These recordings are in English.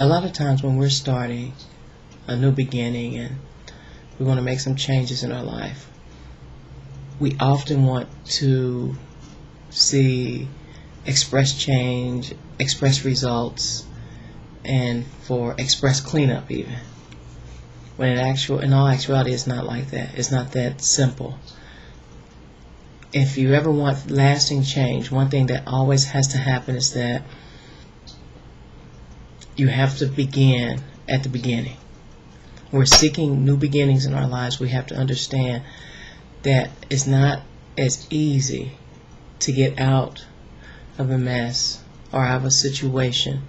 A lot of times when we're starting a new beginning and we want to make some changes in our life, we often want to see express change, express results, and for express cleanup even. When in all actuality, it's not like that. It's not that simple. If you ever want lasting change, one thing that always has to happen is that you have to begin at the beginning. We're seeking new beginnings in our lives. We have to understand that it's not as easy to get out of a mess or out of a situation,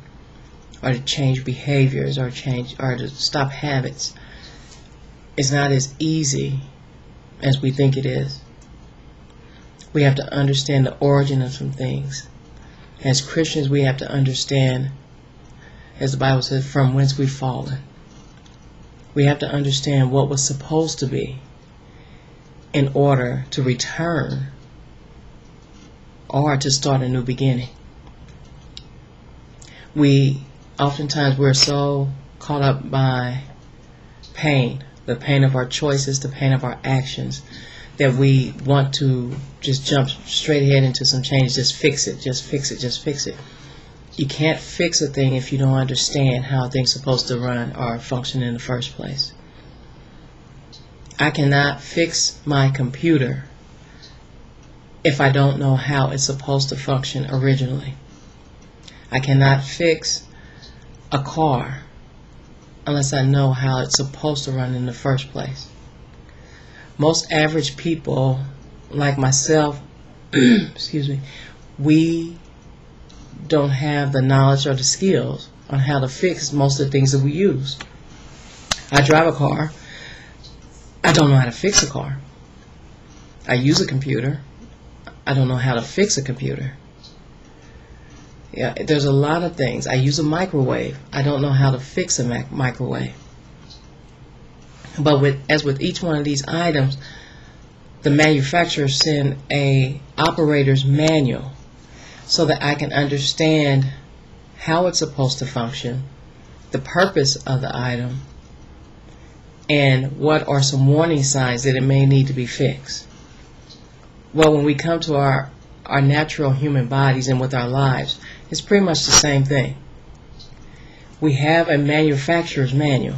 or to change behaviors, or to stop habits. It's not as easy as we think it is. We have to understand the origin of some things. As Christians, we have to understand, as the Bible says, from whence we've fallen. We have to understand what was supposed to be in order to return or to start a new beginning. Oftentimes we're so caught up by pain, the pain of our choices, the pain of our actions, that we want to just jump straight ahead into some change. Just fix it, just fix it, just fix it. You can't fix a thing if you don't understand how a thing's supposed to run or function in the first place. I cannot fix my computer if I don't know how it's supposed to function originally. I cannot fix a car unless I know how it's supposed to run in the first place. Most average people, like myself, we don't have the knowledge or the skills on how to fix most of the things that we use. I drive a car. I don't know how to fix a car. I use a computer. I don't know how to fix a computer. Yeah, there's a lot of things. I use a microwave. I don't know how to fix a microwave. But as with each one of these items, the manufacturers send a operator's manual so that I can understand how it's supposed to function, the purpose of the item, and what are some warning signs that it may need to be fixed. Well, when we come to our natural human bodies and with our lives, it's pretty much the same thing. We have a manufacturer's manual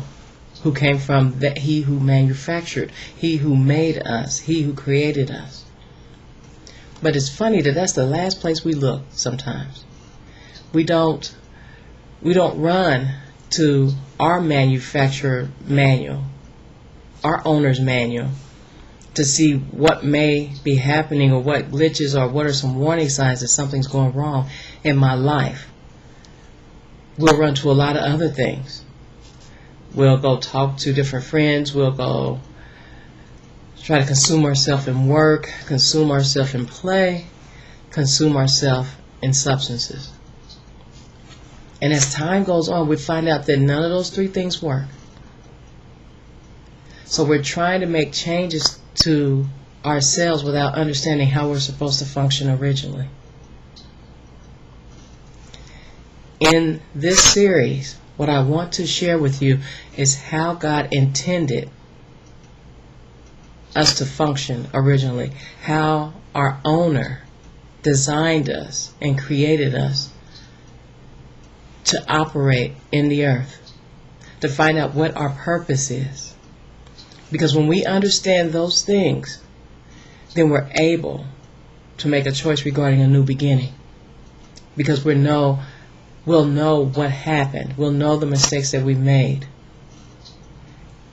who came from he who manufactured, he who made us, he who created us. But it's funny that that's the last place we look sometimes. We don't run to our manufacturer manual, our owner's manual, to see what may be happening or what glitches or what are some warning signs that something's going wrong in my life. We'll run to a lot of other things. We'll go talk to different friends. We'll go try to consume ourselves in work, consume ourselves in play, consume ourselves in substances. And as time goes on, we find out that none of those three things work. So we're trying to make changes to ourselves without understanding how we're supposed to function originally. In this series, what I want to share with you is how God intended us to function originally, how our owner designed us and created us to operate in the earth, to find out what our purpose is. Because when we understand those things, then we're able to make a choice regarding a new beginning. Because we'll know what happened. We'll know the mistakes that we made.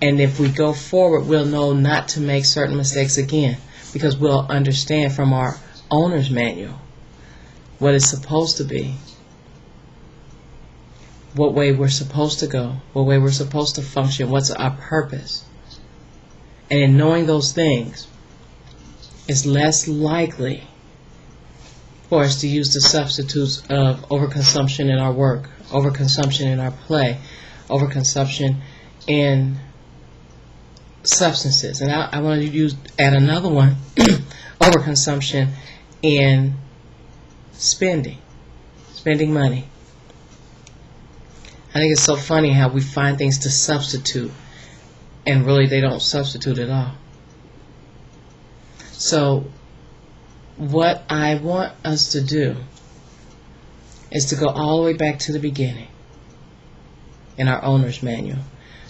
And if we go forward, we'll know not to make certain mistakes again. Because we'll understand from our owner's manual what it's supposed to be, what way we're supposed to go, what way we're supposed to function, what's our purpose. And in knowing those things, it's less likely for us to use the substitutes of overconsumption in our work, overconsumption in our play, overconsumption in substances. And I want to add another one, overconsumption in spending money. I think it's so funny how we find things to substitute, and really they don't substitute at all. So what I want us to do is to go all the way back to the beginning in our owner's manual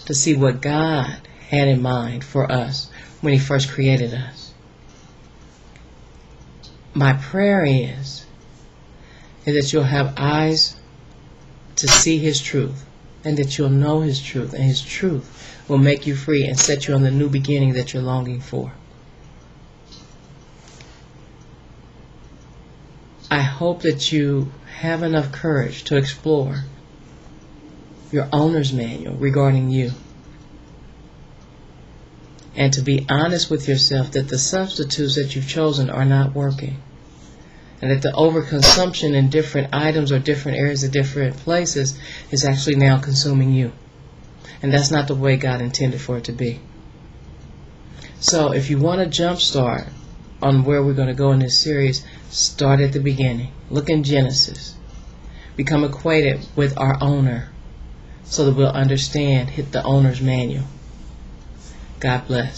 to see what God had in mind for us when He first created us. My prayer is that you'll have eyes to see His truth, and that you'll know His truth, and His truth will make you free and set you on the new beginning that you're longing for. I hope that you have enough courage to explore your owner's manual regarding you, and to be honest with yourself that the substitutes that you've chosen are not working, and that the overconsumption in different items or different areas of different places is actually now consuming you, and that's not the way God intended for it to be. So if you want to jump start on where we're going to go in this series, start at the beginning. Look in Genesis. Become acquainted with our owner so that we'll understand, hit the owner's manual. God bless.